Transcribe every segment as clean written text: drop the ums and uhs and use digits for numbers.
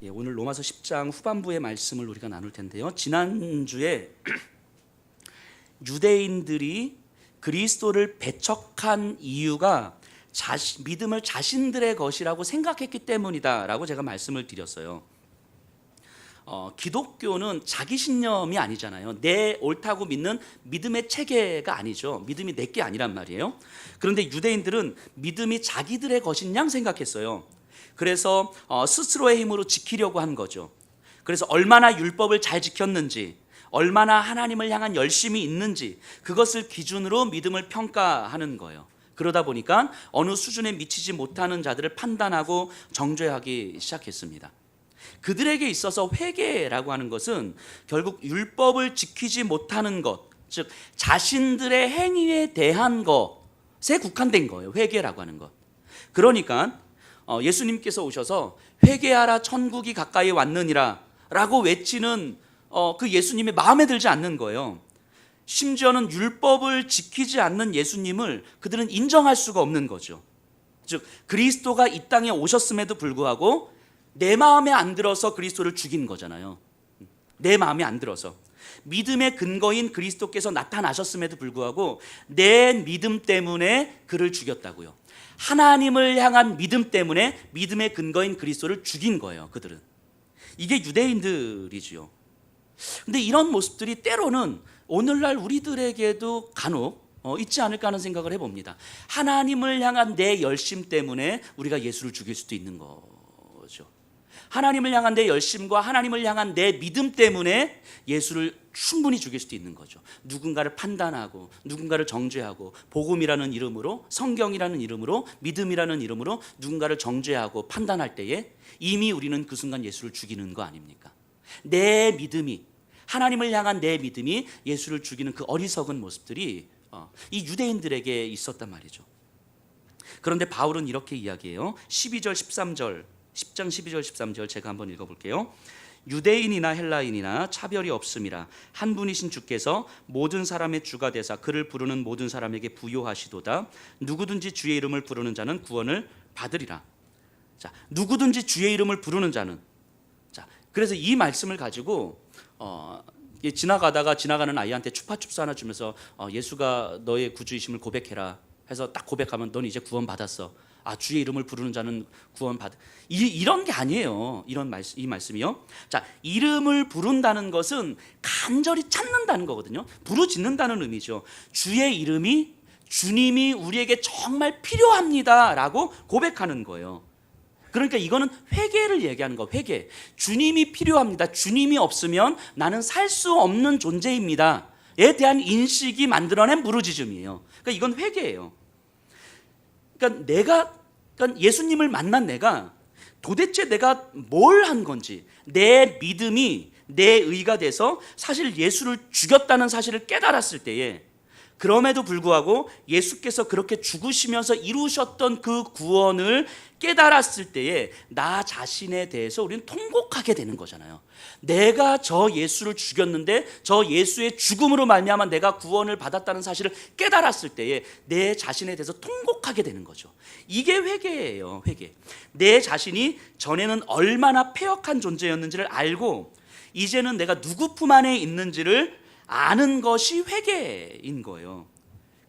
오늘 로마서 10장 후반부의 말씀을 우리가 나눌 텐데요. 지난주에 유대인들이 그리스도를 배척한 이유가 믿음을 자신들의 것이라고 생각했기 때문이다라고 제가 말씀을 드렸어요. 기독교는 자기 신념이 아니잖아요. 내 옳다고 믿는 믿음의 체계가 아니죠. 믿음이 내 게 아니란 말이에요. 그런데 유대인들은 믿음이 자기들의 것인 양 생각했어요. 그래서 스스로의 힘으로 지키려고 한 거죠. 그래서 얼마나 율법을 잘 지켰는지, 얼마나 하나님을 향한 열심이 있는지 그것을 기준으로 믿음을 평가하는 거예요. 그러다 보니까 어느 수준에 미치지 못하는 자들을 판단하고 정죄하기 시작했습니다. 그들에게 있어서 회개라고 하는 것은 결국 율법을 지키지 못하는 것, 즉 자신들의 행위에 대한 것에 국한된 거예요. 회개라고 하는 것. 그러니까 예수님께서 오셔서 회개하라 천국이 가까이 왔느니라 라고 외치는 그 예수님이 마음에 들지 않는 거예요. 심지어는 율법을 지키지 않는 예수님을 그들은 인정할 수가 없는 거죠. 즉 그리스도가 이 땅에 오셨음에도 불구하고 내 마음에 안 들어서 그리스도를 죽인 거잖아요. 내 마음에 안 들어서. 믿음의 근거인 그리스도께서 나타나셨음에도 불구하고 내 믿음 때문에 그를 죽였다고요. 하나님을 향한 믿음 때문에 믿음의 근거인 그리스도를 죽인 거예요. 그들은. 이게 유대인들이지요. 근데 이런 모습들이 때로는 오늘날 우리들에게도 간혹 있지 않을까 하는 생각을 해봅니다. 하나님을 향한 내 열심 때문에 우리가 예수를 죽일 수도 있는 거죠. 하나님을 향한 내 열심과 하나님을 향한 내 믿음 때문에 예수를 충분히 죽일 수도 있는 거죠. 누군가를 판단하고 누군가를 정죄하고 복음이라는 이름으로, 성경이라는 이름으로, 믿음이라는 이름으로 누군가를 정죄하고 판단할 때에 이미 우리는 그 순간 예수를 죽이는 거 아닙니까? 내 믿음이, 하나님을 향한 내 믿음이 예수를 죽이는 그 어리석은 모습들이 이 유대인들에게 있었단 말이죠. 그런데 바울은 이렇게 이야기해요. 12절 13절 10장 12절 13절 제가 한번 읽어볼게요. 유대인이나 헬라인이나 차별이 없음이라 한 분이신 주께서 모든 사람의 주가 되사 그를 부르는 모든 사람에게 부요하시도다. 누구든지 주의 이름을 부르는 자는 구원을 받으리라. 자, 누구든지 주의 이름을 부르는 자는. 자, 그래서 이 말씀을 가지고 지나가다가 지나가는 아이한테 추파춥스 하나 주면서 예수가 너의 구주이심을 고백해라 해서 딱 고백하면 넌 이제 구원 받았어. 주의 이름을 부르는 자는 구원 받. 이런 게 아니에요. 이 말씀이요. 자, 이름을 부른다는 것은 간절히 찾는다는 거거든요. 부르짖는다는 의미죠. 주의 이름이, 주님이 우리에게 정말 필요합니다라고 고백하는 거예요. 그러니까 이거는 회개를 얘기하는 거. 회개. 주님이 필요합니다. 주님이 없으면 나는 살 수 없는 존재입니다. 에 대한 인식이 만들어낸 부르짖음이에요. 그러니까 이건 회개예요. 그러니까 예수님을 만난 내가 도대체 내가 뭘 한 건지, 내 믿음이 내 의가 돼서 사실 예수를 죽였다는 사실을 깨달았을 때에, 그럼에도 불구하고 예수께서 그렇게 죽으시면서 이루셨던 그 구원을 깨달았을 때에 나 자신에 대해서 우리는 통곡하게 되는 거잖아요. 내가 저 예수를 죽였는데 저 예수의 죽음으로 말미암아 내가 구원을 받았다는 사실을 깨달았을 때에 내 자신에 대해서 통곡하게 되는 거죠. 이게 회개예요. 회개. 내 자신이 전에는 얼마나 패역한 존재였는지를 알고 이제는 내가 누구 품 안에 있는지를 아는 것이 회개인 거예요.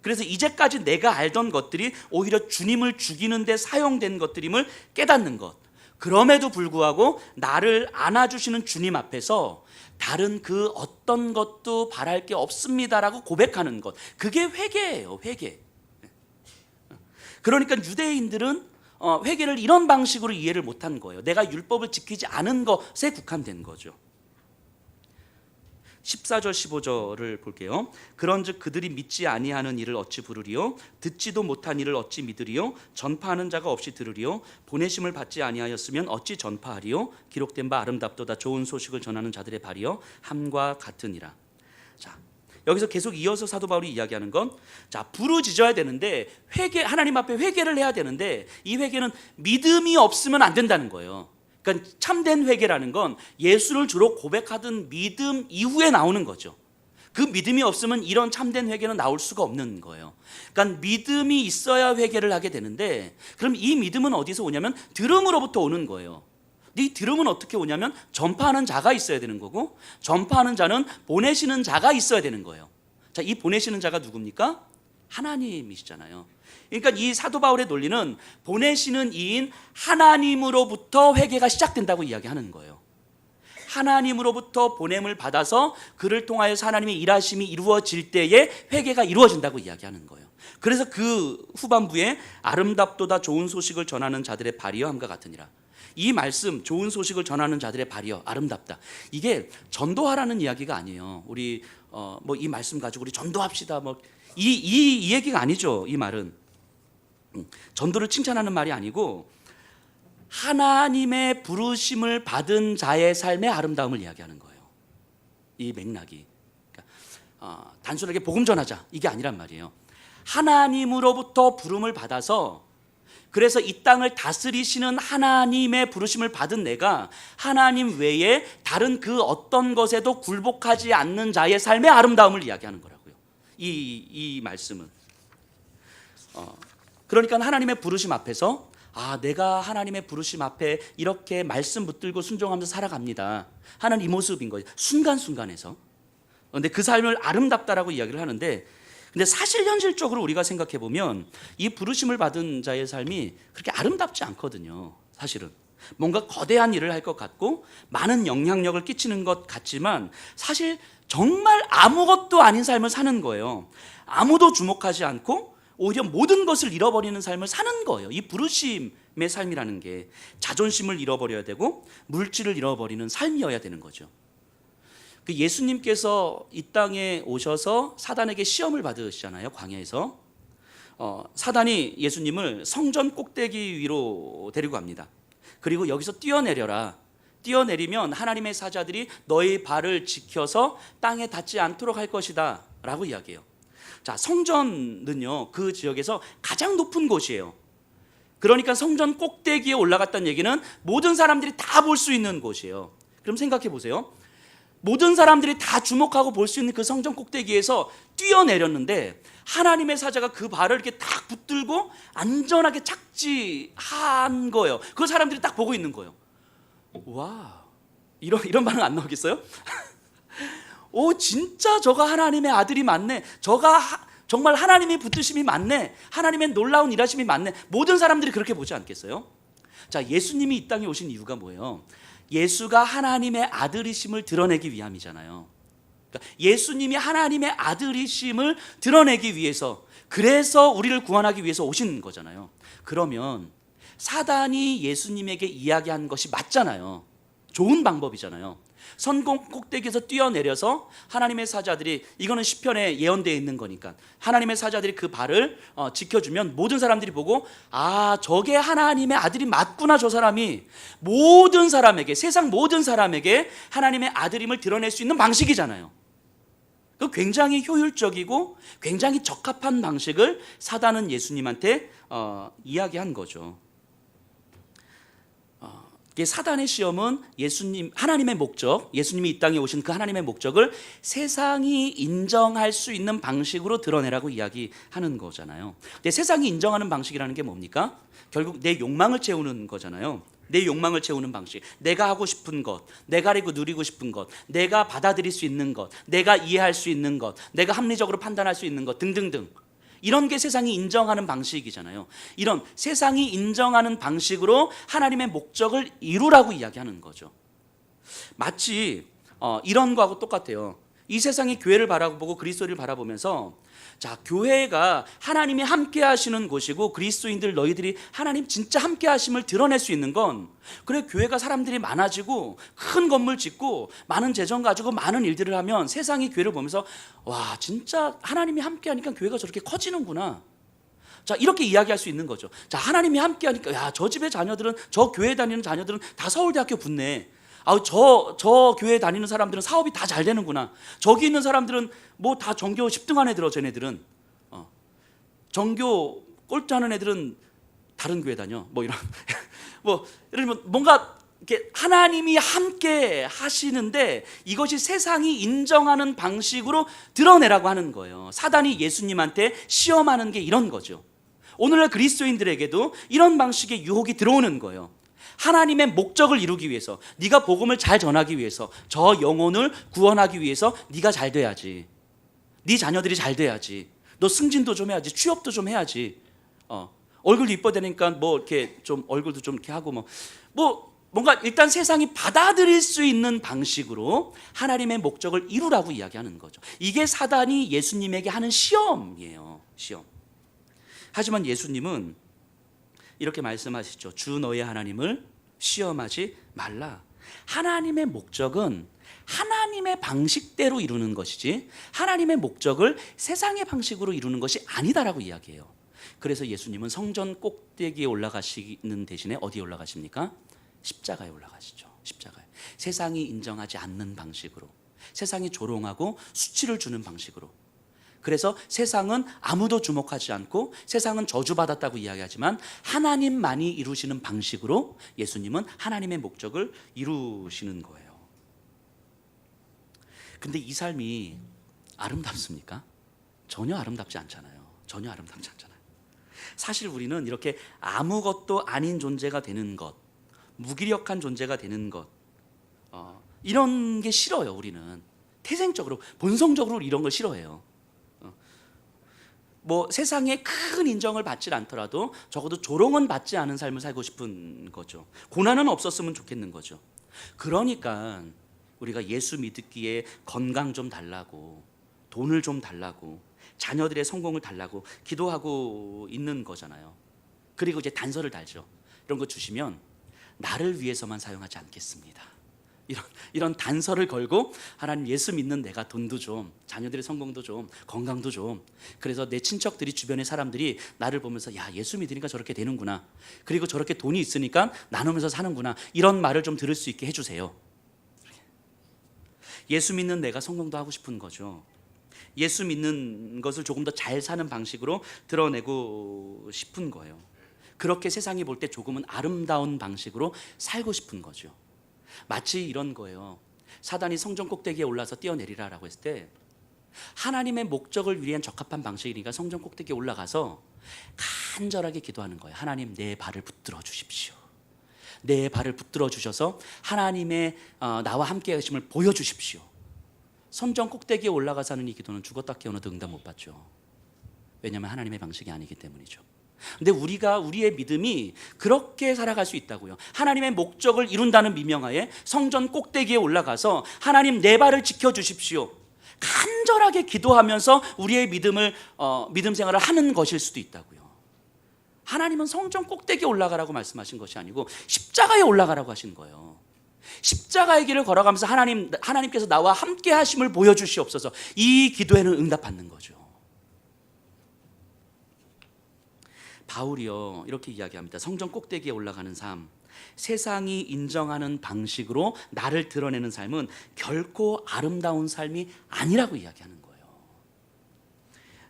그래서 이제까지 내가 알던 것들이 오히려 주님을 죽이는 데 사용된 것들임을 깨닫는 것. 그럼에도 불구하고 나를 안아주시는 주님 앞에서 다른 그 어떤 것도 바랄 게 없습니다라고 고백하는 것. 그게 회개예요. 회개. 그러니까 유대인들은 회개를 이런 방식으로 이해를 못한 거예요. 내가 율법을 지키지 않은 것에 국한된 거죠. 14절 15절을 볼게요. 그런즉 그들이 믿지 아니하는 일을 어찌 부르리요? 듣지도 못한 일을 어찌 믿으리요? 전파하는 자가 없이 들으리요? 보내심을 받지 아니하였으면 어찌 전파하리요? 기록된 바 아름답도다 좋은 소식을 전하는 자들의 발이요 함과 같으니라. 자, 여기서 계속 이어서 사도 바울이 이야기하는 건, 자, 부르짖어야 되는데 하나님 앞에 회개를 해야 되는데 이 회개는 믿음이 없으면 안 된다는 거예요. 그러니까 참된 회개라는 건 예수를 주로 고백하던 믿음 이후에 나오는 거죠. 그 믿음이 없으면 이런 참된 회개는 나올 수가 없는 거예요. 그러니까 믿음이 있어야 회개를 하게 되는데, 그럼 이 믿음은 어디서 오냐면 들음으로부터 오는 거예요. 이 들음은 어떻게 오냐면 전파하는 자가 있어야 되는 거고, 전파하는 자는 보내시는 자가 있어야 되는 거예요. 자, 이 보내시는 자가 누굽니까? 하나님이시잖아요. 그러니까 이 사도 바울의 논리는 보내시는 이인 하나님으로부터 회개가 시작된다고 이야기하는 거예요. 하나님으로부터 보냄을 받아서 그를 통하여서 하나님의 일하심이 이루어질 때에 회개가 이루어진다고 이야기하는 거예요. 그래서 그 후반부에 아름답도다 좋은 소식을 전하는 자들의 발이여 함과 같으니라. 이 말씀, 좋은 소식을 전하는 자들의 발이여, 아름답다. 이게 전도하라는 이야기가 아니에요. 우리 뭐 이 말씀 가지고 우리 전도합시다. 뭐 이 얘기가 아니죠. 이 말은 전도를 칭찬하는 말이 아니고 하나님의 부르심을 받은 자의 삶의 아름다움을 이야기하는 거예요. 이 맥락이 그러니까, 단순하게 복음 전하자 이게 아니란 말이에요. 하나님으로부터 부름을 받아서 그래서 이 땅을 다스리시는 하나님의 부르심을 받은 내가 하나님 외에 다른 그 어떤 것에도 굴복하지 않는 자의 삶의 아름다움을 이야기하는 거라고요. 이 말씀은 그러니까 하나님의 부르심 앞에서 내가 하나님의 부르심 앞에 이렇게 말씀 붙들고 순종하면서 살아갑니다 하는 이 모습인 거예요. 순간순간에서. 그런데 그 삶을 아름답다라고 이야기를 하는데, 근데 사실 현실적으로 우리가 생각해 보면 이 부르심을 받은 자의 삶이 그렇게 아름답지 않거든요. 사실은 뭔가 거대한 일을 할 것 같고 많은 영향력을 끼치는 것 같지만 사실 정말 아무것도 아닌 삶을 사는 거예요. 아무도 주목하지 않고 오히려 모든 것을 잃어버리는 삶을 사는 거예요. 이 부르심의 삶이라는 게 자존심을 잃어버려야 되고 물질을 잃어버리는 삶이어야 되는 거죠. 그 예수님께서 이 땅에 오셔서 사단에게 시험을 받으시잖아요. 광야에서 사단이 예수님을 성전 꼭대기 위로 데리고 갑니다. 그리고 여기서 뛰어내려라. 뛰어내리면 하나님의 사자들이 너의 발을 지켜서 땅에 닿지 않도록 할 것이다 라고 이야기해요. 자, 성전은요 그 지역에서 가장 높은 곳이에요. 그러니까 성전 꼭대기에 올라갔다는 얘기는 모든 사람들이 다 볼 수 있는 곳이에요. 그럼 생각해 보세요. 모든 사람들이 다 주목하고 볼 수 있는 그 성전 꼭대기에서 뛰어내렸는데 하나님의 사자가 그 발을 이렇게 딱 붙들고 안전하게 착지한 거예요. 그 사람들이 딱 보고 있는 거예요. 와, 이런 반응 안 나오겠어요? 오, 진짜 저가 하나님의 아들이 맞네. 저가 정말 하나님의 붙드심이 맞네. 하나님의 놀라운 일하심이 맞네. 모든 사람들이 그렇게 보지 않겠어요? 자, 예수님이 이 땅에 오신 이유가 뭐예요? 예수가 하나님의 아들이심을 드러내기 위함이잖아요. 그러니까 예수님이 하나님의 아들이심을 드러내기 위해서, 그래서 우리를 구원하기 위해서 오신 거잖아요. 그러면 사단이 예수님에게 이야기한 것이 맞잖아요. 좋은 방법이잖아요. 성전 꼭대기에서 뛰어내려서 하나님의 사자들이, 이거는 시편에 예언되어 있는 거니까 하나님의 사자들이 그 발을 지켜주면 모든 사람들이 보고 저게 하나님의 아들이 맞구나. 저 사람이 모든 사람에게, 세상 모든 사람에게 하나님의 아들임을 드러낼 수 있는 방식이잖아요. 그 굉장히 효율적이고 굉장히 적합한 방식을 사단은 예수님한테 이야기한 거죠. 사단의 시험은 하나님의 목적, 예수님이 이 땅에 오신 그 하나님의 목적을 세상이 인정할 수 있는 방식으로 드러내라고 이야기하는 거잖아요. 근데 세상이 인정하는 방식이라는 게 뭡니까? 결국 내 욕망을 채우는 거잖아요. 내 욕망을 채우는 방식, 내가 하고 싶은 것, 내가 누리고 싶은 것, 내가 받아들일 수 있는 것, 내가 이해할 수 있는 것, 내가 합리적으로 판단할 수 있는 것 등등등, 이런 게 세상이 인정하는 방식이잖아요. 이런 세상이 인정하는 방식으로 하나님의 목적을 이루라고 이야기하는 거죠. 마치 이런 거하고 똑같아요. 이 세상이 교회를 바라보고 그리스도를 바라보면서, 자, 교회가 하나님이 함께 하시는 곳이고 그리스도인들 너희들이 하나님 진짜 함께 하심을 드러낼 수 있는 건, 그래 교회가 사람들이 많아지고 큰 건물 짓고 많은 재정 가지고 많은 일들을 하면 세상이 교회를 보면서 와, 진짜 하나님이 함께 하니까 교회가 저렇게 커지는구나. 자, 이렇게 이야기할 수 있는 거죠. 자, 하나님이 함께 하니까 야, 저 집의 자녀들은, 저 교회 다니는 자녀들은 다 서울대학교 붙네. 저 교회 다니는 사람들은 사업이 다 잘 되는구나. 저기 있는 사람들은 뭐 다 전교 10등 안에 들어. 쟤네들은 전교 꼴찌하는 애들은 다른 교회 다녀. 뭐 이런 뭐 예를 들면 뭔가 이렇게 하나님이 함께 하시는데 이것이 세상이 인정하는 방식으로 드러내라고 하는 거예요. 사단이 예수님한테 시험하는 게 이런 거죠. 오늘날 그리스도인들에게도 이런 방식의 유혹이 들어오는 거예요. 하나님의 목적을 이루기 위해서, 네가 복음을 잘 전하기 위해서, 저 영혼을 구원하기 위해서 네가 잘 돼야지. 네 자녀들이 잘 돼야지. 너 승진도 좀 해야지. 취업도 좀 해야지. 얼굴도 이뻐되니까 뭐 이렇게 좀 얼굴도 좀 이렇게 하고 뭔가 일단 세상이 받아들일 수 있는 방식으로 하나님의 목적을 이루라고 이야기하는 거죠. 이게 사단이 예수님에게 하는 시험이에요. 시험. 하지만 예수님은 이렇게 말씀하시죠. 주 너의 하나님을 시험하지 말라. 하나님의 목적은 하나님의 방식대로 이루는 것이지 하나님의 목적을 세상의 방식으로 이루는 것이 아니다라고 이야기해요. 그래서 예수님은 성전 꼭대기에 올라가시는 대신에 어디에 올라가십니까? 십자가에 올라가시죠. 십자가에. 세상이 인정하지 않는 방식으로, 세상이 조롱하고 수치를 주는 방식으로. 그래서 세상은 아무도 주목하지 않고 세상은 저주받았다고 이야기하지만 하나님만이 이루시는 방식으로 예수님은 하나님의 목적을 이루시는 거예요. 근데 이 삶이 아름답습니까? 전혀 아름답지 않잖아요. 전혀 아름답지 않잖아요. 사실 우리는 이렇게 아무것도 아닌 존재가 되는 것, 무기력한 존재가 되는 것, 이런 게 싫어요. 우리는 태생적으로, 본성적으로 이런 걸 싫어해요. 세상에 큰 인정을 받지 않더라도 적어도 조롱은 받지 않은 삶을 살고 싶은 거죠. 고난은 없었으면 좋겠는 거죠. 그러니까 우리가 예수 믿기에 건강 좀 달라고, 돈을 좀 달라고, 자녀들의 성공을 달라고 기도하고 있는 거잖아요. 그리고 이제 단서를 달죠. 이런 거 주시면 나를 위해서만 사용하지 않겠습니다. 이런 단서를 걸고 하나님, 예수 믿는 내가 돈도 좀, 자녀들의 성공도 좀, 건강도 좀, 그래서 내 친척들이, 주변의 사람들이 나를 보면서 야, 예수 믿으니까 저렇게 되는구나, 그리고 저렇게 돈이 있으니까 나누면서 사는구나, 이런 말을 좀 들을 수 있게 해주세요. 예수 믿는 내가 성공도 하고 싶은 거죠. 예수 믿는 것을 조금 더 잘 사는 방식으로 드러내고 싶은 거예요. 그렇게 세상이 볼 때 조금은 아름다운 방식으로 살고 싶은 거죠. 마치 이런 거예요. 사단이 성전 꼭대기에 올라서 뛰어내리라라고 했을 때 하나님의 목적을 위한 적합한 방식이니까 성전 꼭대기에 올라가서 간절하게 기도하는 거예요. 하나님, 내 발을 붙들어 주십시오. 내 발을 붙들어 주셔서 하나님의 나와 함께 하심을 보여주십시오. 성전 꼭대기에 올라가서 하는 이 기도는 죽었다 깨어나도 응답 못 받죠. 왜냐하면 하나님의 방식이 아니기 때문이죠. 근데 우리의 믿음이 그렇게 살아갈 수 있다고요. 하나님의 목적을 이룬다는 미명하에 성전 꼭대기에 올라가서 하나님, 내 발을 지켜주십시오, 간절하게 기도하면서 우리의 믿음 생활을 하는 것일 수도 있다고요. 하나님은 성전 꼭대기에 올라가라고 말씀하신 것이 아니고 십자가에 올라가라고 하신 거예요. 십자가의 길을 걸어가면서 하나님께서 나와 함께 하심을 보여주시옵소서, 이 기도에는 응답받는 거죠. 바울이요, 이렇게 이야기합니다. 성전 꼭대기에 올라가는 삶, 세상이 인정하는 방식으로 나를 드러내는 삶은 결코 아름다운 삶이 아니라고 이야기하는 거예요.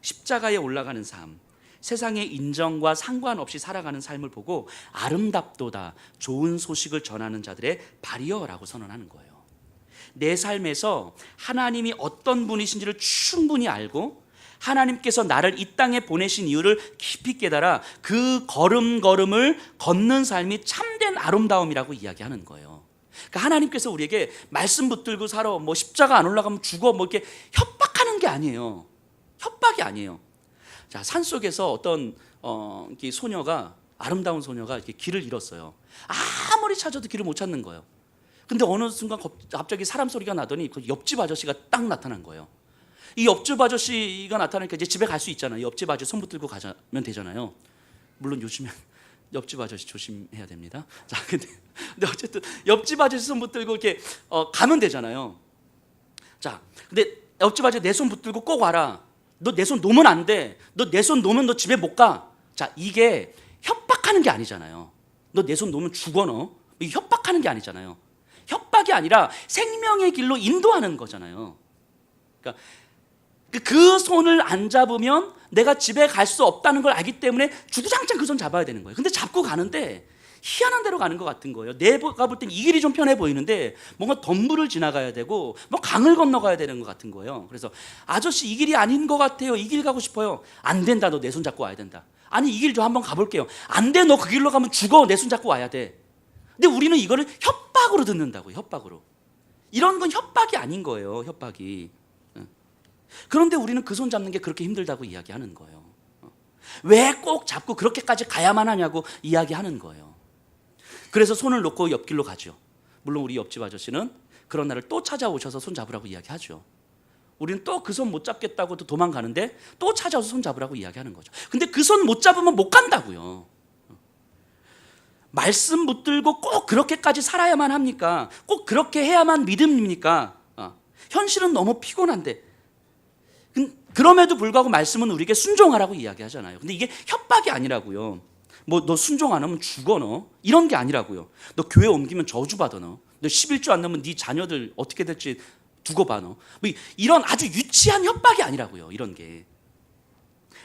십자가에 올라가는 삶, 세상의 인정과 상관없이 살아가는 삶을 보고 아름답도다, 좋은 소식을 전하는 자들의 발이여라고 선언하는 거예요. 내 삶에서 하나님이 어떤 분이신지를 충분히 알고 하나님께서 나를 이 땅에 보내신 이유를 깊이 깨달아 그 걸음걸음을 걷는 삶이 참된 아름다움이라고 이야기하는 거예요. 그러니까 하나님께서 우리에게 말씀 붙들고 살아, 십자가 안 올라가면 죽어, 이렇게 협박하는 게 아니에요. 협박이 아니에요. 자, 산속에서 어떤 소녀가, 아름다운 소녀가 이렇게 길을 잃었어요. 아무리 찾아도 길을 못 찾는 거예요. 근데 어느 순간 갑자기 사람 소리가 나더니 그 옆집 아저씨가 딱 나타난 거예요. 이 옆집 아저씨가 나타나니까 이제 집에 갈 수 있잖아요. 옆집 아저씨 손 붙들고 가면 되잖아요. 물론 요즘엔 옆집 아저씨 조심해야 됩니다. 자, 근데 어쨌든 옆집 아저씨 손 붙들고 이렇게 가면 되잖아요. 자, 근데 옆집 아저씨 내 손 붙들고 꼭 와라. 너 내 손 놓으면 안 돼. 너 내 손 놓으면 너 집에 못 가. 자, 이게 협박하는 게 아니잖아요. 너 내 손 놓으면 죽어, 너. 이게 협박하는 게 아니잖아요. 협박이 아니라 생명의 길로 인도하는 거잖아요. 그러니까 그 손을 안 잡으면 내가 집에 갈 수 없다는 걸 알기 때문에 주구장창 그 손 잡아야 되는 거예요. 근데 잡고 가는데 희한한 데로 가는 것 같은 거예요. 내가 볼 땐 이 길이 좀 편해 보이는데 뭔가 덤불을 지나가야 되고 강을 건너가야 되는 것 같은 거예요. 그래서 아저씨, 이 길이 아닌 것 같아요. 이 길 가고 싶어요. 안 된다. 너 내 손 잡고 와야 된다. 아니, 이 길 좀 한번 가볼게요. 안 돼. 너 그 길로 가면 죽어. 내 손 잡고 와야 돼. 근데 우리는 이거를 협박으로 듣는다고요. 협박으로. 이런 건 협박이 아닌 거예요. 협박이. 그런데 우리는 그 손 잡는 게 그렇게 힘들다고 이야기하는 거예요. 왜 꼭 잡고 그렇게까지 가야만 하냐고 이야기하는 거예요. 그래서 손을 놓고 옆길로 가죠. 물론 우리 옆집 아저씨는 그런 날을 또 찾아오셔서 손 잡으라고 이야기하죠. 우리는 또 그 손 못 잡겠다고 또 도망가는데 또 찾아와서 손 잡으라고 이야기하는 거죠. 근데 그 손 못 잡으면 못 간다고요. 말씀 붙들고 꼭 그렇게까지 살아야만 합니까? 꼭 그렇게 해야만 믿음입니까? 현실은 너무 피곤한데, 그럼에도 불구하고 말씀은 우리에게 순종하라고 이야기하잖아요. 근데 이게 협박이 아니라고요. 뭐 너 순종 안 하면 죽어 너, 이런 게 아니라고요. 너 교회 옮기면 저주받아 너 11조 안 넣으면 네 자녀들 어떻게 될지 두고 봐 너. 뭐 이런 아주 유치한 협박이 아니라고요. 이런 게.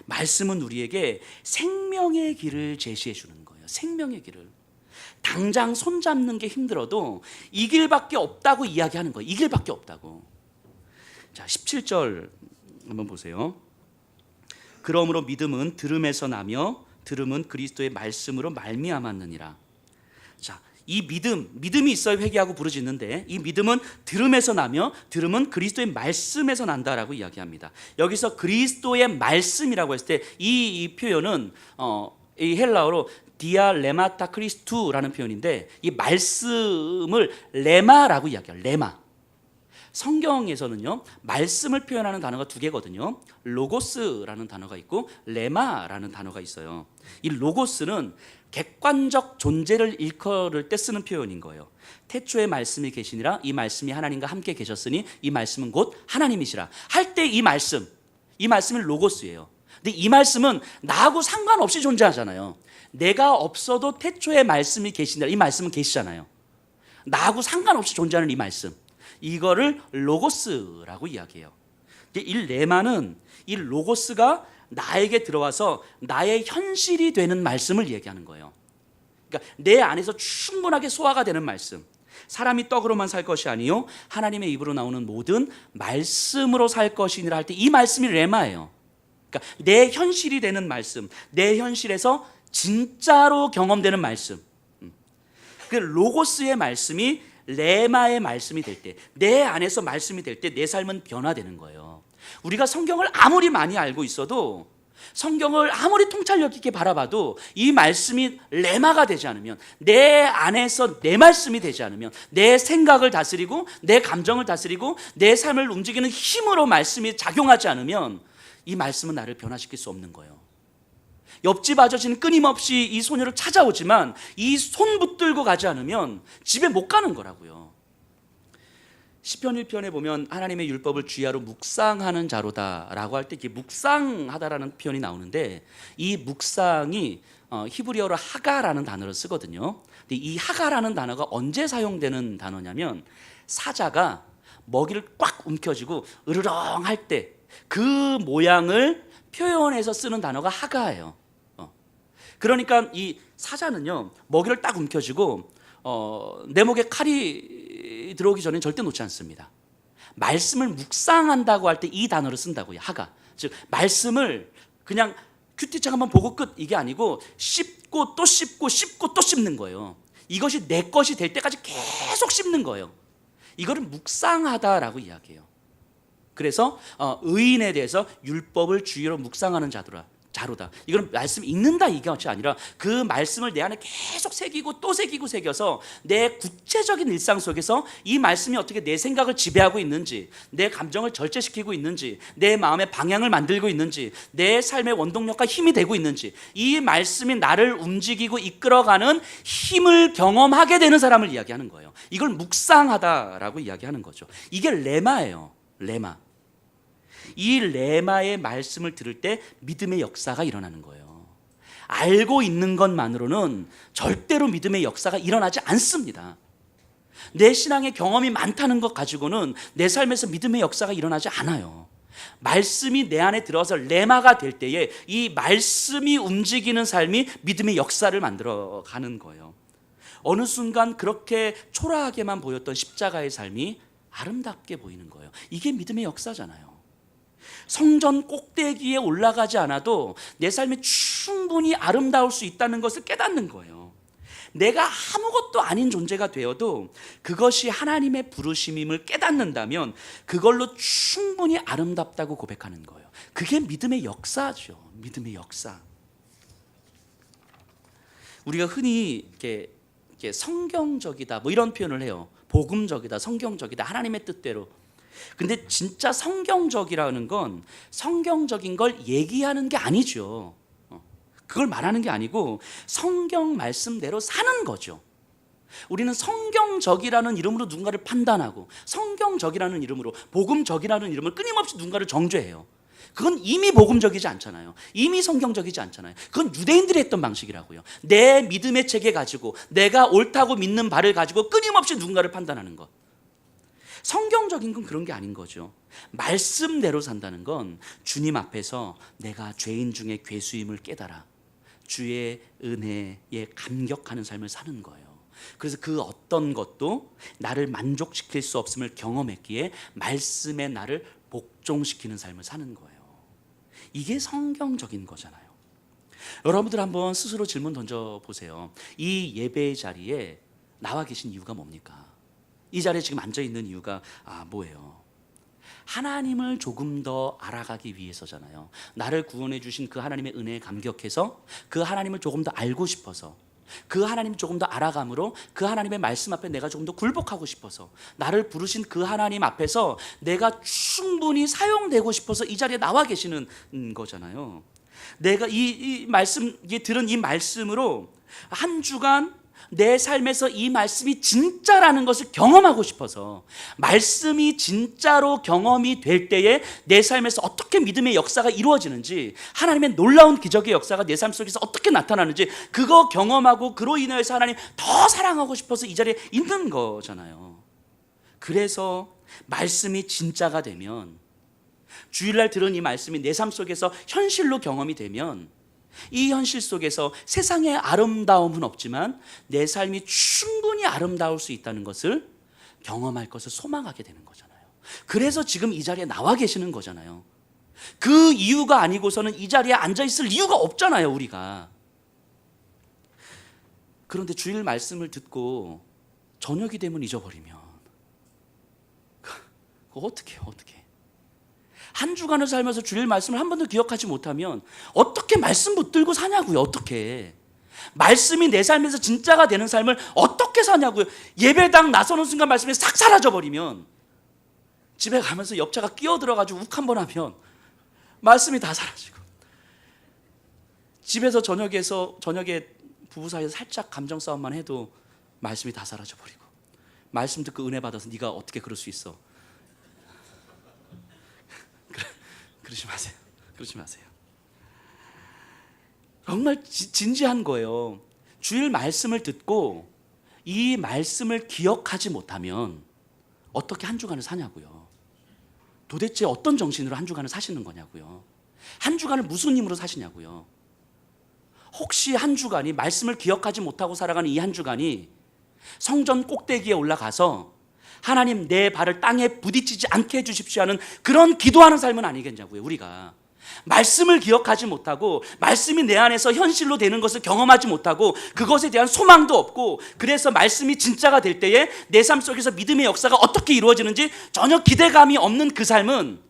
말씀은 우리에게 생명의 길을 제시해 주는 거예요. 생명의 길을. 당장 손잡는 게 힘들어도 이 길밖에 없다고 이야기하는 거예요. 이 길밖에 없다고. 자, 17절 한번 보세요. 그러므로 믿음은 들음에서 나며 들음은 그리스도의 말씀으로 말미암았느니라. 자, 이 믿음이 있어야 회개하고 부르짖는데, 이 믿음은 들음에서 나며 들음은 그리스도의 말씀에서 난다라고 이야기합니다. 여기서 그리스도의 말씀이라고 했을 때 이 표현은 이 헬라어로 디아 레마타 크리스투라는 표현인데, 이 말씀을 레마라고 이야기해요. 레마. 성경에서는요, 말씀을 표현하는 단어가 두 개거든요. 로고스라는 단어가 있고 레마라는 단어가 있어요. 이 로고스는 객관적 존재를 일컬을 때 쓰는 표현인 거예요. 태초에 말씀이 계시니라, 이 말씀이 하나님과 함께 계셨으니 이 말씀은 곧 하나님이시라 할 때 이 말씀이 로고스예요. 근데 이 말씀은 나하고 상관없이 존재하잖아요. 내가 없어도 태초에 말씀이 계시니라, 이 말씀은 계시잖아요. 나하고 상관없이 존재하는 이 말씀, 이거를 로고스라고 이야기해요. 이 레마는 이 로고스가 나에게 들어와서 나의 현실이 되는 말씀을 얘기하는 거예요. 그러니까 내 안에서 충분하게 소화가 되는 말씀. 사람이 떡으로만 살 것이 아니요 하나님의 입으로 나오는 모든 말씀으로 살 것이니라 할 때 이 말씀이 레마예요. 그러니까 내 현실이 되는 말씀, 내 현실에서 진짜로 경험되는 말씀. 그 로고스의 말씀이 레마의 말씀이 될 때, 내 안에서 말씀이 될 때 내 삶은 변화되는 거예요. 우리가 성경을 아무리 많이 알고 있어도, 성경을 아무리 통찰력 있게 바라봐도 이 말씀이 레마가 되지 않으면, 내 안에서 내 말씀이 되지 않으면, 내 생각을 다스리고 내 감정을 다스리고 내 삶을 움직이는 힘으로 말씀이 작용하지 않으면 이 말씀은 나를 변화시킬 수 없는 거예요. 옆집 아저씨는 끊임없이 이 소녀를 찾아오지만 이 손 붙들고 가지 않으면 집에 못 가는 거라고요. 시편 1편에 보면 하나님의 율법을 주야로 묵상하는 자로다라고 할 때 이게 묵상하다라는 표현이 나오는데, 이 묵상이 히브리어로 하가라는 단어를 쓰거든요. 근데 이 하가라는 단어가 언제 사용되는 단어냐면, 사자가 먹이를 꽉 움켜쥐고 으르렁할 때 그 모양을 표현해서 쓰는 단어가 하가예요. 그러니까 이 사자는요, 먹이를 딱 움켜쥐고 내 목에 칼이 들어오기 전에 절대 놓지 않습니다. 말씀을 묵상한다고 할 때 이 단어를 쓴다고요. 하가. 즉 말씀을 그냥 큐티책 한번 보고 끝, 이게 아니고 씹고 또 씹고 씹고 또 씹는 거예요. 이것이 내 것이 될 때까지 계속 씹는 거예요. 이거를 묵상하다라고 이야기해요. 그래서 의인에 대해서 율법을 주의로 묵상하는 자로다. 이건 말씀 읽는다 이것이 아니라 그 말씀을 내 안에 계속 새기고 또 새기고 새겨서 내 구체적인 일상 속에서 이 말씀이 어떻게 내 생각을 지배하고 있는지, 내 감정을 절제시키고 있는지, 내 마음의 방향을 만들고 있는지, 내 삶의 원동력과 힘이 되고 있는지, 이 말씀이 나를 움직이고 이끌어가는 힘을 경험하게 되는 사람을 이야기하는 거예요. 이걸 묵상하다라고 이야기하는 거죠. 이게 레마예요. 레마. 이 레마의 말씀을 들을 때 믿음의 역사가 일어나는 거예요. 알고 있는 것만으로는 절대로 믿음의 역사가 일어나지 않습니다. 내 신앙의 경험이 많다는 것 가지고는 내 삶에서 믿음의 역사가 일어나지 않아요. 말씀이 내 안에 들어서 레마가 될 때에 이 말씀이 움직이는 삶이 믿음의 역사를 만들어가는 거예요. 어느 순간 그렇게 초라하게만 보였던 십자가의 삶이 아름답게 보이는 거예요. 이게 믿음의 역사잖아요. 성전 꼭대기에 올라가지 않아도 내 삶이 충분히 아름다울 수 있다는 것을 깨닫는 거예요. 내가 아무것도 아닌 존재가 되어도 그것이 하나님의 부르심임을 깨닫는다면 그걸로 충분히 아름답다고 고백하는 거예요. 그게 믿음의 역사죠. 믿음의 역사. 우리가 흔히 이렇게 성경적이다 뭐 이런 표현을 해요. 복음적이다, 성경적이다, 하나님의 뜻대로. 근데 진짜 성경적이라는 건 성경적인 걸 얘기하는 게 아니죠. 그걸 말하는 게 아니고 성경 말씀대로 사는 거죠. 우리는 성경적이라는 이름으로 누군가를 판단하고 성경적이라는 이름으로 복음적이라는 이름을 끊임없이 누군가를 정죄해요. 그건 이미 복음적이지 않잖아요. 이미 성경적이지 않잖아요. 그건 유대인들이 했던 방식이라고요. 내 믿음의 체계 가지고 내가 옳다고 믿는 바를 가지고 끊임없이 누군가를 판단하는 것. 성경적인 건 그런 게 아닌 거죠. 말씀대로 산다는 건 주님 앞에서 내가 죄인 중에 괴수임을 깨달아 주의 은혜에 감격하는 삶을 사는 거예요. 그래서 그 어떤 것도 나를 만족시킬 수 없음을 경험했기에 말씀에 나를 복종시키는 삶을 사는 거예요. 이게 성경적인 거잖아요. 여러분들 한번 스스로 질문 던져보세요. 이 예배의 자리에 나와 계신 이유가 뭡니까? 이 자리에 지금 앉아있는 이유가 뭐예요? 하나님을 조금 더 알아가기 위해서잖아요. 나를 구원해 주신 그 하나님의 은혜에 감격해서 그 하나님을 조금 더 알고 싶어서 그 하나님을 조금 더 알아감으로 그 하나님의 말씀 앞에 내가 조금 더 굴복하고 싶어서 나를 부르신 그 하나님 앞에서 내가 충분히 사용되고 싶어서 이 자리에 나와 계시는 거잖아요. 내가 이 말씀, 들은 이 말씀으로 한 주간 내 삶에서 이 말씀이 진짜라는 것을 경험하고 싶어서 말씀이 진짜로 경험이 될 때에 내 삶에서 어떻게 믿음의 역사가 이루어지는지 하나님의 놀라운 기적의 역사가 내 삶 속에서 어떻게 나타나는지 그거 경험하고 그로 인해서 하나님 더 사랑하고 싶어서 이 자리에 있는 거잖아요. 그래서 말씀이 진짜가 되면 주일날 들은 이 말씀이 내 삶 속에서 현실로 경험이 되면 이 현실 속에서 세상의 아름다움은 없지만 내 삶이 충분히 아름다울 수 있다는 것을 경험할 것을 소망하게 되는 거잖아요. 그래서 지금 이 자리에 나와 계시는 거잖아요. 그 이유가 아니고서는 이 자리에 앉아 있을 이유가 없잖아요, 우리가. 그런데 주일 말씀을 듣고 저녁이 되면 잊어버리면 그거 어떻게 해요? 어떻게? 한 주간을 살면서 주일 말씀을 한 번도 기억하지 못하면 어떻게 말씀 붙들고 사냐고요. 어떻게 말씀이 내 삶에서 진짜가 되는 삶을 어떻게 사냐고요. 예배당 나서는 순간 말씀이 싹 사라져버리면 집에 가면서 옆차가 끼어들어가지고 욱 한 번 하면 말씀이 다 사라지고 집에서 저녁에 부부 사이에서 살짝 감정 싸움만 해도 말씀이 다 사라져버리고 말씀 듣고 은혜 받아서 네가 어떻게 그럴 수 있어. 그러지 마세요. 그러지 마세요. 정말 진지한 거예요. 주일 말씀을 듣고 이 말씀을 기억하지 못하면 어떻게 한 주간을 사냐고요. 도대체 어떤 정신으로 한 주간을 사시는 거냐고요. 한 주간을 무슨 힘으로 사시냐고요. 혹시 한 주간이 말씀을 기억하지 못하고 살아가는 이 한 주간이 성전 꼭대기에 올라가서 하나님 내 발을 땅에 부딪히지 않게 해주십시오 하는 그런 기도하는 삶은 아니겠냐고요. 우리가 말씀을 기억하지 못하고 말씀이 내 안에서 현실로 되는 것을 경험하지 못하고 그것에 대한 소망도 없고 그래서 말씀이 진짜가 될 때에 내 삶 속에서 믿음의 역사가 어떻게 이루어지는지 전혀 기대감이 없는 그 삶은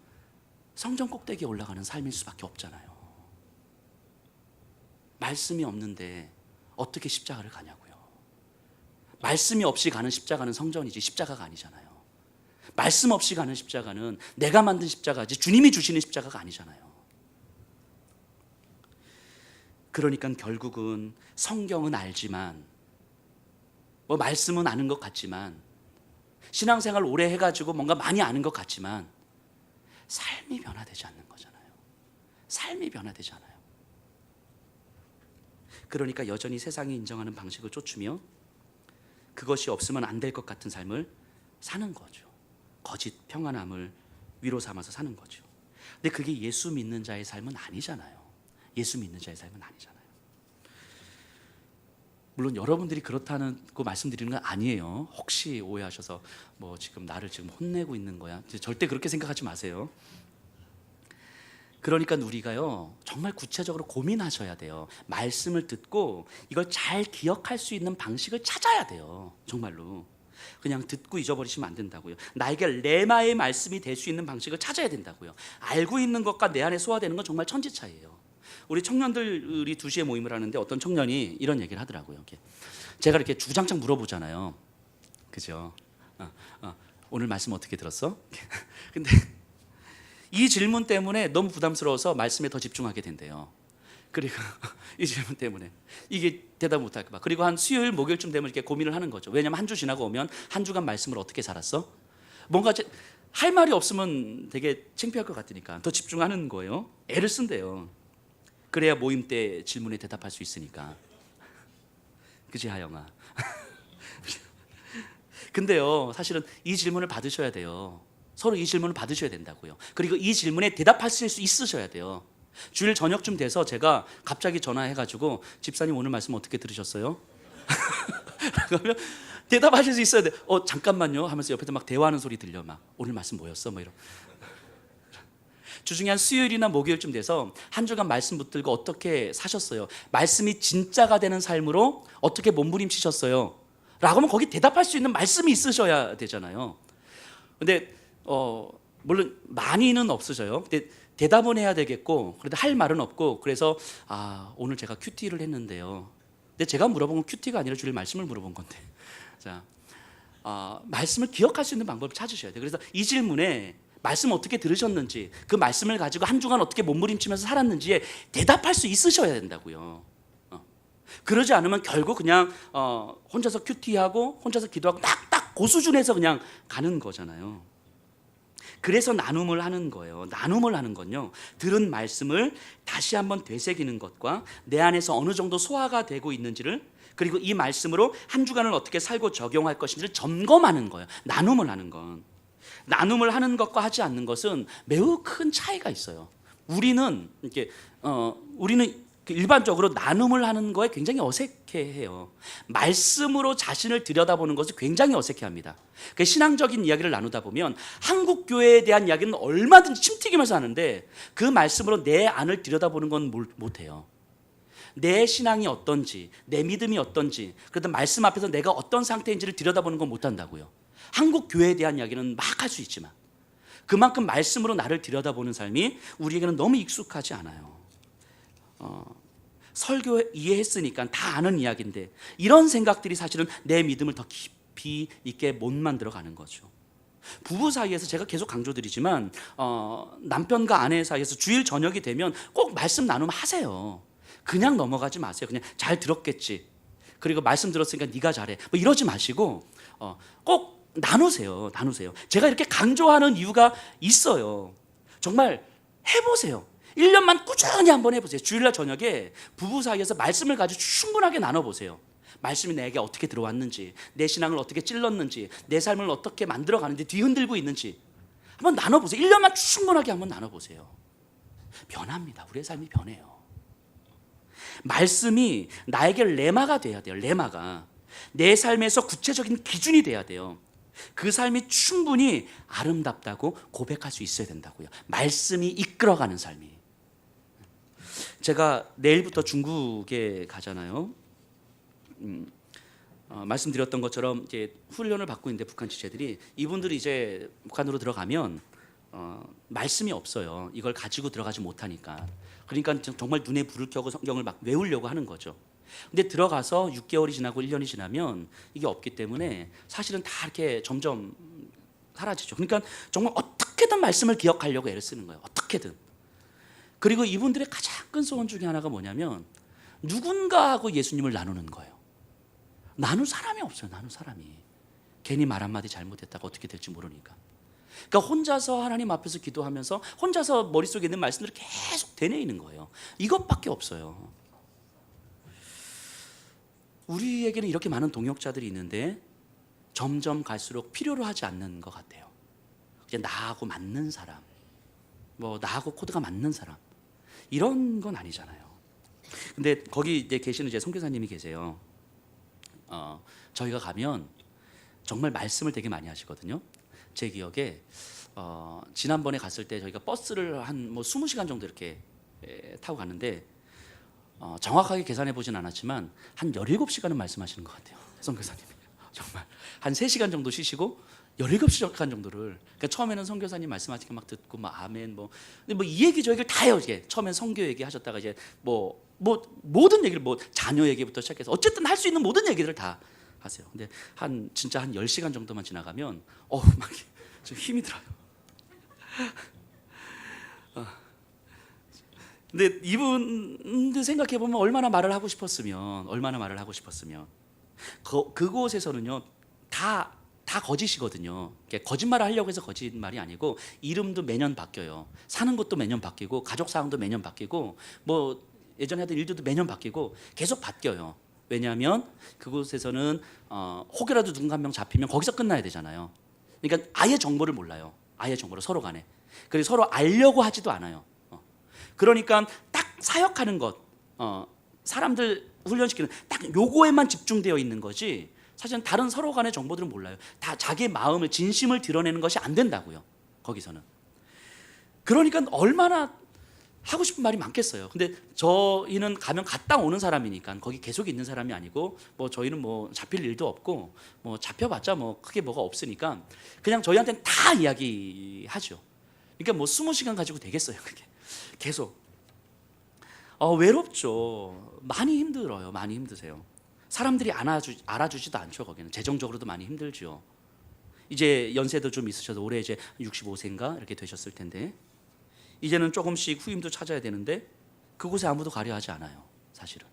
성전 꼭대기에 올라가는 삶일 수밖에 없잖아요. 말씀이 없는데 어떻게 십자가를 가냐고요. 말씀이 없이 가는 십자가는 성전이지 십자가가 아니잖아요. 말씀 없이 가는 십자가는 내가 만든 십자가지 주님이 주시는 십자가가 아니잖아요. 그러니까 결국은 성경은 알지만 말씀은 아는 것 같지만 신앙생활 오래 해가지고 뭔가 많이 아는 것 같지만 삶이 변화되지 않는 거잖아요. 삶이 변화되지 않아요. 그러니까 여전히 세상이 인정하는 방식을 쫓으며 그것이 없으면 안 될 것 같은 삶을 사는 거죠. 거짓 평안함을 위로 삼아서 사는 거죠. 근데 그게 예수 믿는 자의 삶은 아니잖아요. 예수 믿는 자의 삶은 아니잖아요. 물론 여러분들이 그렇다는 거 말씀드리는 건 아니에요. 혹시 오해하셔서 지금 나를 지금 혼내고 있는 거야. 절대 그렇게 생각하지 마세요. 그러니까 우리가요 정말 구체적으로 고민하셔야 돼요. 말씀을 듣고 이걸 잘 기억할 수 있는 방식을 찾아야 돼요. 정말로 그냥 듣고 잊어버리시면 안 된다고요. 나에게 레마의 말씀이 될 수 있는 방식을 찾아야 된다고요. 알고 있는 것과 내 안에 소화되는 건 정말 천지 차이예요. 우리 청년들이 2시에 모임을 하는데 어떤 청년이 이런 얘기를 하더라고요. 제가 이렇게 주장창 물어보잖아요. 그죠? 오늘 말씀 어떻게 들었어? 근데 이 질문 때문에 너무 부담스러워서 말씀에 더 집중하게 된대요. 그리고 이 질문 때문에 이게 대답 못할까 봐. 그리고 한 수요일 목요일쯤 되면 이렇게 고민을 하는 거죠. 왜냐면 한 주 지나고 오면 한 주간 말씀을 어떻게 살았어? 뭔가 할 말이 없으면 되게 창피할 것 같으니까 더 집중하는 거예요. 애를 쓴대요. 그래야 모임 때 질문에 대답할 수 있으니까. 그지 하영아? 근데요 사실은 이 질문을 받으셔야 돼요. 서로 이 질문을 받으셔야 된다고요. 그리고 이 질문에 대답하실 수 있으셔야 돼요. 주일 저녁쯤 돼서 제가 갑자기 전화해가지고 집사님 오늘 말씀 어떻게 들으셨어요? 그러면 대답하실 수 있어야 돼. 잠깐만요 하면서 옆에서 막 대화하는 소리 들려. 막 오늘 말씀 뭐였어? 뭐 이런. 주중에 한 수요일이나 목요일쯤 돼서 한 주간 말씀 붙들고 어떻게 사셨어요? 말씀이 진짜가 되는 삶으로 어떻게 몸부림치셨어요? 라고 하면 거기 대답할 수 있는 말씀이 있으셔야 되잖아요. 근데 물론 많이는 없으셔요. 근데 대답은 해야 되겠고 그래도 할 말은 없고 그래서 오늘 제가 큐티를 했는데요. 근데 제가 물어본 건 큐티가 아니라 주일 말씀을 물어본 건데 자, 말씀을 기억할 수 있는 방법을 찾으셔야 돼요. 그래서 이 질문에 말씀 어떻게 들으셨는지 그 말씀을 가지고 한 주간 어떻게 몸부림치면서 살았는지에 대답할 수 있으셔야 된다고요. 그러지 않으면 결국 그냥 혼자서 큐티하고 혼자서 기도하고 딱딱 그 수준에서 그냥 가는 거잖아요. 그래서 나눔을 하는 거예요. 나눔을 하는 건요 들은 말씀을 다시 한번 되새기는 것과 내 안에서 어느 정도 소화가 되고 있는지를 그리고 이 말씀으로 한 주간을 어떻게 살고 적용할 것인지를 점검하는 거예요. 나눔을 하는 건. 나눔을 하는 것과 하지 않는 것은 매우 큰 차이가 있어요. 우리는 일반적으로 나눔을 하는 거에 굉장히 어색해해요. 말씀으로 자신을 들여다보는 것을 굉장히 어색해합니다. 신앙적인 이야기를 나누다 보면 한국 교회에 대한 이야기는 얼마든지 침튀기면서 하는데 그 말씀으로 내 안을 들여다보는 건 못해요. 내 신앙이 어떤지, 내 믿음이 어떤지, 그래도 말씀 앞에서 내가 어떤 상태인지를 들여다보는 건 못한다고요. 한국 교회에 대한 이야기는 막 할 수 있지만 그만큼 말씀으로 나를 들여다보는 삶이 우리에게는 너무 익숙하지 않아요. 설교 이해했으니까 다 아는 이야기인데 이런 생각들이 사실은 내 믿음을 더 깊이 있게 못 만들어가는 거죠. 부부 사이에서 제가 계속 강조드리지만 남편과 아내 사이에서 주일 저녁이 되면 꼭 말씀 나눔 하세요. 그냥 넘어가지 마세요. 그냥 잘 들었겠지. 그리고 말씀 들었으니까 네가 잘해. 뭐 이러지 마시고 꼭 나누세요. 제가 이렇게 강조하는 이유가 있어요. 정말 해보세요. 1년만 꾸준히 한번 해보세요. 주일날 저녁에 부부 사이에서 말씀을 가지고 충분하게 나눠보세요. 말씀이 내게 어떻게 들어왔는지, 내 신앙을 어떻게 찔렀는지, 내 삶을 어떻게 만들어가는지, 뒤흔들고 있는지 한번 나눠보세요. 1년만 충분하게 한번 나눠보세요. 변합니다. 우리의 삶이 변해요. 말씀이 나에게 레마가 돼야 돼요. 레마가 내 삶에서 구체적인 기준이 돼야 돼요. 그 삶이 충분히 아름답다고 고백할 수 있어야 된다고요. 말씀이 이끌어가는 삶이. 제가 내일부터 중국에 가잖아요. 말씀드렸던 것처럼 이제 훈련을 받고 있는데 북한 지체들이 이분들이 이제 북한으로 들어가면 말씀이 없어요. 이걸 가지고 들어가지 못하니까. 그러니까 정말 눈에 불을 켜고 성경을 막 외우려고 하는 거죠. 근데 들어가서 6개월이 지나고 1년이 지나면 이게 없기 때문에 사실은 다 이렇게 점점 사라지죠. 그러니까 정말 어떻게든 말씀을 기억하려고 애를 쓰는 거예요. 어떻게든. 그리고 이분들의 가장 큰 소원 중에 하나가 뭐냐면 누군가하고 예수님을 나누는 거예요. 나눌 사람이 없어요. 나눌 사람이. 괜히 말 한마디 잘못했다가 어떻게 될지 모르니까. 그러니까 혼자서 하나님 앞에서 기도하면서 혼자서 머릿속에 있는 말씀들을 계속 되뇌이는 거예요. 이것밖에 없어요. 우리에게는 이렇게 많은 동역자들이 있는데 점점 갈수록 필요로 하지 않는 것 같아요. 이제 나하고 맞는 사람, 나하고 코드가 맞는 사람, 이런 건 아니잖아요. 근데 거기 이제 계시는 이제 선교사님이 계세요. 저희가 가면 정말 말씀을 되게 많이 하시거든요. 제 기억에 지난번에 갔을 때 저희가 버스를 한 뭐 20시간 정도 이렇게 타고 갔는데 정확하게 계산해 보진 않았지만 한 17시간은 말씀하시는 것 같아요. 선교사님이 정말 한 3시간 정도 쉬시고 17시간 정도를, 그러니까 처음에는 선교사님 말씀하시는 막 듣고 막 아멘 뭐 근데 뭐 이 얘기 저 얘기를 다 해요. 이게 처음엔 선교 얘기 하셨다가 이제 뭐 모든 얘기를 뭐 자녀 얘기부터 시작해서 어쨌든 할 수 있는 모든 얘기들을 다 하세요. 근데 진짜 한 10시간 정도만 지나가면 막 좀 힘이 들어요. 근데 이분들 생각해 보면 얼마나 말을 하고 싶었으면 그곳에서는요 다 거짓이거든요. 거짓말을 하려고 해서 거짓말이 아니고 이름도 매년 바뀌어요. 사는 곳도 매년 바뀌고 가족 상황도 매년 바뀌고 뭐 예전에 하던 일들도 매년 바뀌고 계속 바뀌어요. 왜냐하면 그곳에서는 혹여라도 누군가 한 명 잡히면 거기서 끝나야 되잖아요. 그러니까 아예 정보를 몰라요. 아예 정보를 서로 간에. 그래서 서로 알려고 하지도 않아요. 그러니까 딱 사역하는 것, 사람들 훈련시키는 딱 요거에만 집중되어 있는 거지 사실은 다른 서로 간의 정보들은 몰라요. 다 자기의 마음을, 진심을 드러내는 것이 안 된다고요. 거기서는. 그러니까 얼마나 하고 싶은 말이 많겠어요. 근데 저희는 가면 갔다 오는 사람이니까 거기 계속 있는 사람이 아니고 뭐 저희는 뭐 잡힐 일도 없고 뭐 잡혀봤자 뭐 크게 뭐가 없으니까 그냥 저희한테는 다 이야기하죠. 그러니까 뭐 20시간 가지고 되겠어요. 그게 계속. 외롭죠. 많이 힘들어요. 많이 힘드세요. 사람들이 알아주지도 않죠. 거기는 재정적으로도 많이 힘들죠. 이제 연세도 좀 있으셔서 올해 이제 65세인가 이렇게 되셨을 텐데 이제는 조금씩 후임도 찾아야 되는데 그곳에 아무도 가려하지 않아요. 사실은.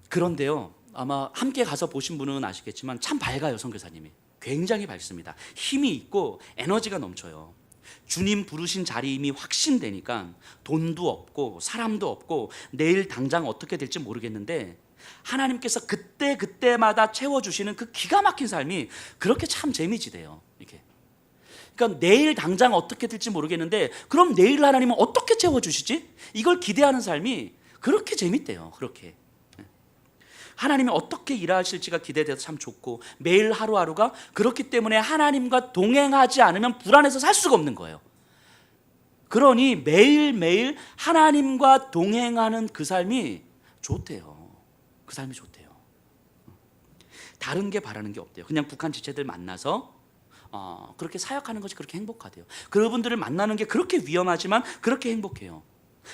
그런데요, 아마 함께 가서 보신 분은 아시겠지만 참 밝아요. 선교사님이 굉장히 밝습니다. 힘이 있고 에너지가 넘쳐요. 주님 부르신 자리임이 확신되니까 돈도 없고 사람도 없고 내일 당장 어떻게 될지 모르겠는데 하나님께서 그때마다 채워주시는 그 기가 막힌 삶이 그렇게 참 재미지대요. 이게. 그러니까 내일 당장 어떻게 될지 모르겠는데 그럼 내일 하나님은 어떻게 채워주시지? 이걸 기대하는 삶이 그렇게 재밌대요. 그렇게. 하나님이 어떻게 일하실지가 기대돼서 참 좋고 매일 하루하루가 그렇기 때문에 하나님과 동행하지 않으면 불안해서 살 수가 없는 거예요. 그러니 매일매일 하나님과 동행하는 그 삶이 좋대요. 그 삶이 좋대요. 다른 게 바라는 게 없대요. 그냥 북한 지체들 만나서 그렇게 사역하는 것이 그렇게 행복하대요. 그분들을 만나는 게 그렇게 위험하지만 그렇게 행복해요.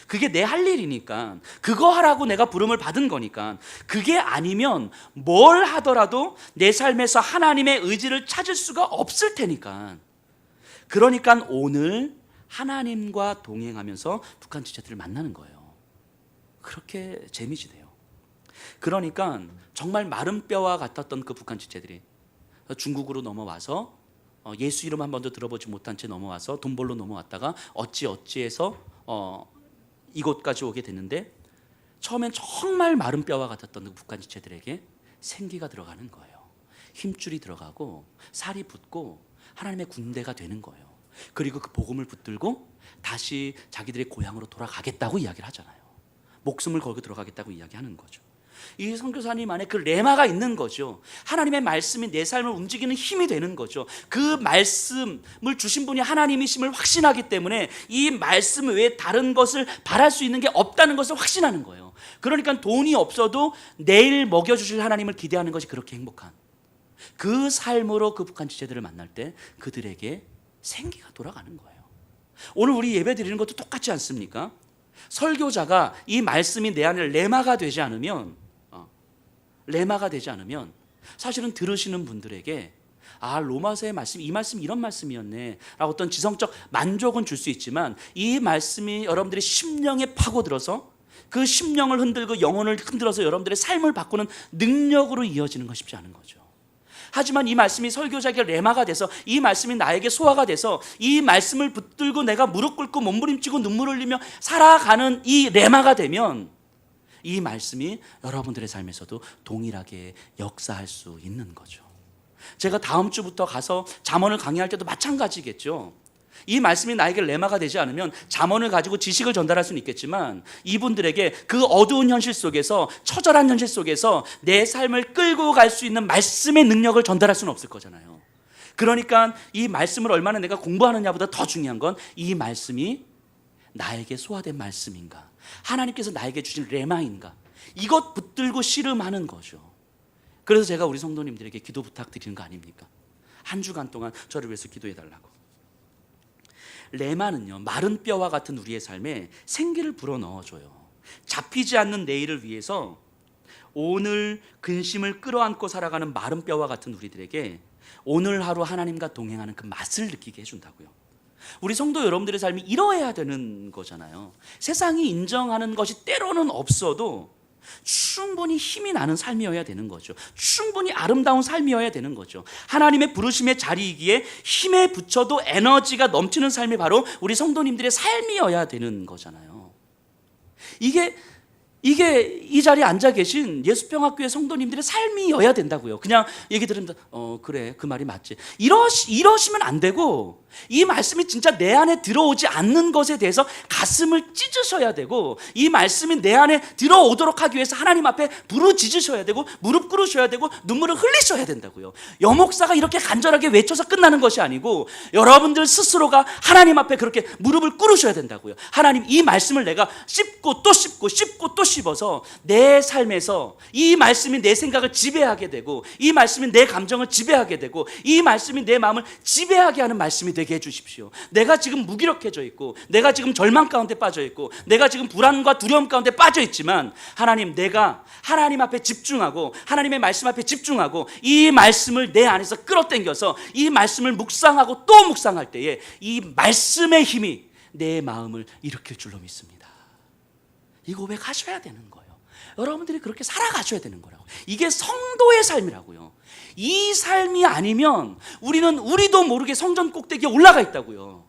그게 내 할 일이니까 그거 하라고 내가 부름을 받은 거니까 그게 아니면 뭘 하더라도 내 삶에서 하나님의 의지를 찾을 수가 없을 테니까 그러니까 오늘 하나님과 동행하면서 북한 지체들을 만나는 거예요. 그렇게 재미지대요. 그러니까 정말 마른 뼈와 같았던 그 북한 지체들이 중국으로 넘어와서 예수 이름 한 번도 들어보지 못한 채 넘어와서 돈 벌러 넘어왔다가 어찌해서 이곳까지 오게 됐는데 처음엔 정말 마른 뼈와 같았던 그 북한 지체들에게 생기가 들어가는 거예요. 힘줄이 들어가고 살이 붙고 하나님의 군대가 되는 거예요. 그리고 그 복음을 붙들고 다시 자기들의 고향으로 돌아가겠다고 이야기를 하잖아요. 목숨을 걸고 들어가겠다고 이야기하는 거죠. 이 선교사님 안에 그 레마가 있는 거죠. 하나님의 말씀이 내 삶을 움직이는 힘이 되는 거죠. 그 말씀을 주신 분이 하나님이심을 확신하기 때문에 이 말씀 외에 다른 것을 바랄 수 있는 게 없다는 것을 확신하는 거예요. 그러니까 돈이 없어도 내일 먹여주실 하나님을 기대하는 것이 그렇게 행복한 그 삶으로 그 북한 지체들을 만날 때 그들에게 생기가 돌아가는 거예요. 오늘 우리 예배 드리는 것도 똑같지 않습니까? 설교자가 이 말씀이 내 안에 레마가 되지 않으면 사실은 들으시는 분들에게 로마서의 말씀, 이 말씀 이런 말씀이었네 라고 어떤 지성적 만족은 줄 수 있지만 이 말씀이 여러분들의 심령에 파고들어서 그 심령을 흔들고 영혼을 흔들어서 여러분들의 삶을 바꾸는 능력으로 이어지는 건 쉽지 않은 거죠. 하지만 이 말씀이 설교자에게 레마가 돼서 이 말씀이 나에게 소화가 돼서 이 말씀을 붙들고 내가 무릎 꿇고 몸부림치고 눈물 흘리며 살아가는 이 레마가 되면 이 말씀이 여러분들의 삶에서도 동일하게 역사할 수 있는 거죠. 제가 다음 주부터 가서 잠언을 강의할 때도 마찬가지겠죠. 이 말씀이 나에게 레마가 되지 않으면 잠언을 가지고 지식을 전달할 수는 있겠지만 이분들에게 그 어두운 현실 속에서 처절한 현실 속에서 내 삶을 끌고 갈 수 있는 말씀의 능력을 전달할 수는 없을 거잖아요. 그러니까 이 말씀을 얼마나 내가 공부하느냐보다 더 중요한 건 이 말씀이 나에게 소화된 말씀인가, 하나님께서 나에게 주신 레마인가, 이것 붙들고 씨름하는 거죠. 그래서 제가 우리 성도님들에게 기도 부탁드리는 거 아닙니까? 한 주간 동안 저를 위해서 기도해 달라고. 레마는요, 마른 뼈와 같은 우리의 삶에 생기를 불어넣어줘요. 잡히지 않는 내일을 위해서 오늘 근심을 끌어안고 살아가는 마른 뼈와 같은 우리들에게 오늘 하루 하나님과 동행하는 그 맛을 느끼게 해준다고요. 우리 성도 여러분들의 삶이 이러해야 되는 거잖아요. 세상이 인정하는 것이 때로는 없어도 충분히 힘이 나는 삶이어야 되는 거죠. 충분히 아름다운 삶이어야 되는 거죠. 하나님의 부르심의 자리이기에 힘에 부쳐도 에너지가 넘치는 삶이 바로 우리 성도님들의 삶이어야 되는 거잖아요. 이게 이 자리에 앉아 계신 예수평학교의 성도님들의 삶이어야 된다고요. 그냥 얘기 들으면 그래, 그 말이 맞지, 이러시면 안 되고, 이 말씀이 진짜 내 안에 들어오지 않는 것에 대해서 가슴을 찢으셔야 되고, 이 말씀이 내 안에 들어오도록 하기 위해서 하나님 앞에 부르짖으셔야 되고, 무릎 꿇으셔야 되고, 눈물을 흘리셔야 된다고요. 여목사가 이렇게 간절하게 외쳐서 끝나는 것이 아니고 여러분들 스스로가 하나님 앞에 그렇게 무릎을 꿇으셔야 된다고요. 하나님, 이 말씀을 내가 씹고 또 씹고 씹고 또 씹어서 내 삶에서 이 말씀이 내 생각을 지배하게 되고, 이 말씀이 내 감정을 지배하게 되고, 이 말씀이 내 마음을 지배하게 하는 말씀이 되게 해주십시오. 내가 지금 무기력해져 있고, 내가 지금 절망 가운데 빠져 있고, 내가 지금 불안과 두려움 가운데 빠져 있지만, 하나님, 내가 하나님 앞에 집중하고 하나님의 말씀 앞에 집중하고 이 말씀을 내 안에서 끌어당겨서 이 말씀을 묵상하고 또 묵상할 때에 이 말씀의 힘이 내 마음을 일으킬 줄로 믿습니다. 이 고백하셔야 되는 거예요. 여러분들이 그렇게 살아가셔야 되는 거라고. 이게 성도의 삶이라고요. 이 삶이 아니면 우리도 모르게 성전 꼭대기에 올라가 있다고요.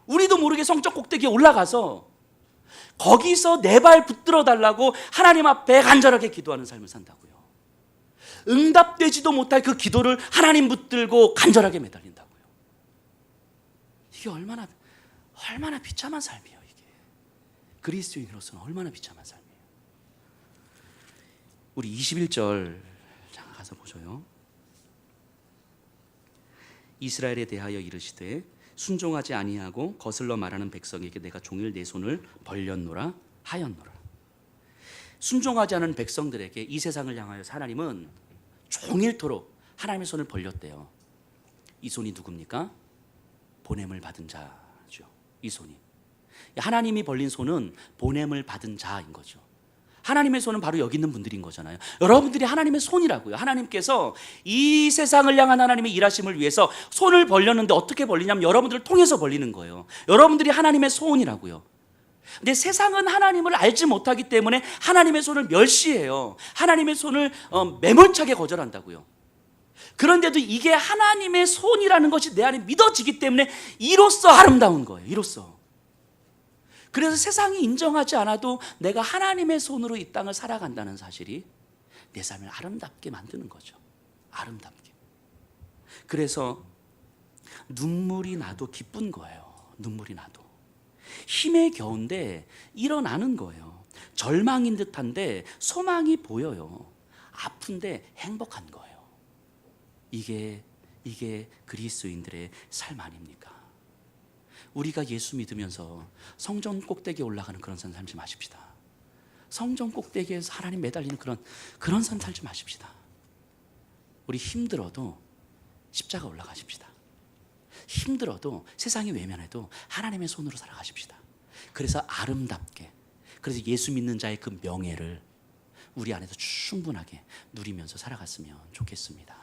우리도 모르게 성전 꼭대기에 올라가서 거기서 내 발 붙들어 달라고 하나님 앞에 간절하게 기도하는 삶을 산다고요. 응답되지도 못할 그 기도를 하나님 붙들고 간절하게 매달린다고요. 이게 얼마나 비참한 삶이에요. 이게 그리스도인으로서는 얼마나 비참한 삶이에요. 우리 21절 잠깐 가서 보셔요. 이스라엘에 대하여 이르시되 순종하지 아니하고 거슬러 말하는 백성에게 내가 종일 내 손을 벌렸노라 하였노라. 순종하지 않은 백성들에게 이 세상을 향하여서 하나님은 종일토록 하나님의 손을 벌렸대요. 이 손이 누굽니까? 보냄을 받은 자죠. 이 손이, 하나님이 벌린 손은 보냄을 받은 자인 거죠. 하나님의 손은 바로 여기 있는 분들인 거잖아요. 여러분들이 하나님의 손이라고요. 하나님께서 이 세상을 향한 하나님의 일하심을 위해서 손을 벌렸는데 어떻게 벌리냐면 여러분들을 통해서 벌리는 거예요. 여러분들이 하나님의 손이라고요. 근데 세상은 하나님을 알지 못하기 때문에 하나님의 손을 멸시해요. 하나님의 손을 매몰차게 거절한다고요. 그런데도 이게 하나님의 손이라는 것이 내 안에 믿어지기 때문에 이로써 아름다운 거예요. 이로써. 그래서 세상이 인정하지 않아도 내가 하나님의 손으로 이 땅을 살아간다는 사실이 내 삶을 아름답게 만드는 거죠. 아름답게. 그래서 눈물이 나도 기쁜 거예요. 눈물이 나도. 힘에 겨운데 일어나는 거예요. 절망인 듯한데 소망이 보여요. 아픈데 행복한 거예요. 이게 그리스도인들의 삶 아닙니까? 우리가 예수 믿으면서 성전 꼭대기에 올라가는 그런 삶 살지 마십시다. 성전 꼭대기에서 하나님 매달리는 그런 삶 살지 마십시다. 우리 힘들어도 십자가 올라가십시다. 힘들어도 세상이 외면해도 하나님의 손으로 살아가십시다. 그래서 아름답게, 그래서 예수 믿는 자의 그 명예를 우리 안에서 충분하게 누리면서 살아갔으면 좋겠습니다.